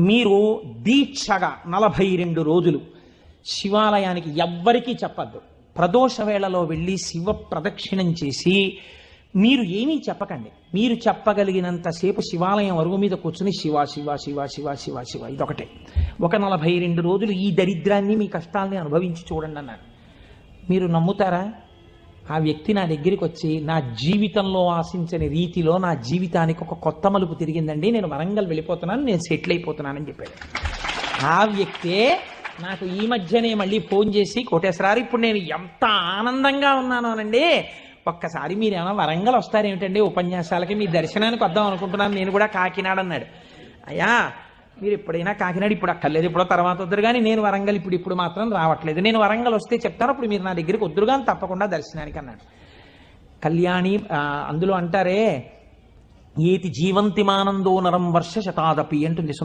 మీరు దీక్షగా 42 రోజులు శివాలయానికి ఎవ్వరికీ చెప్పద్దు. ప్రదోష వేళలో వెళ్ళి శివ ప్రదక్షిణం చేసి మీరు ఏమీ చెప్పకండి. మీరు చెప్పగలిగినంతసేపు శివాలయం అరుగు మీద కూర్చుని శివ శివ శివ శివ శివ శివ ఇదొకటే. ఒక 42 రోజులు ఈ దరిద్రాన్ని, మీ కష్టాల్ని అనుభవించి చూడండి అన్నాడు. మీరు నమ్ముతారా? ఆ వ్యక్తి నా దగ్గరికి వచ్చి నా జీవితంలో ఆశించని రీతిలో నా జీవితానికి ఒక కొత్త మలుపు తిరిగిందండి, నేను వరంగల్ వెళ్ళిపోతున్నాను, నేను సెటిల్ అయిపోతున్నానని చెప్పాడు. ఆ వ్యక్తే నాకు ఈ మధ్యనే మళ్ళీ ఫోన్ చేసి, కోటేశ్వరారు ఇప్పుడు నేను ఎంత ఆనందంగా ఉన్నాను అనండి, ఒక్కసారి మీరు ఏమైనా వరంగల్ వస్తారేమిటండి ఉపన్యాసాలకి, మీ దర్శనానికి వద్దాం అనుకుంటున్నాను, నేను కూడా కాకినాడ అన్నాడు. అయ్యా మీరు ఎప్పుడైనా కాకినాడ ఇప్పుడు అక్కర్లేదు, ఎప్పుడో తర్వాత వద్దురు కానీ నేను వరంగల్ ఇప్పుడు మాత్రం రావట్లేదు, నేను వరంగల్ వస్తే చెప్తాను, అప్పుడు మీరు నా దగ్గరికి వద్దురు కానీ తప్పకుండా దర్శనానికి అన్నాడు. కళ్యాణి అందులో అంటారే ఏతి జీవంతిమానందో నరం వర్ష శతాదపి అంటుంది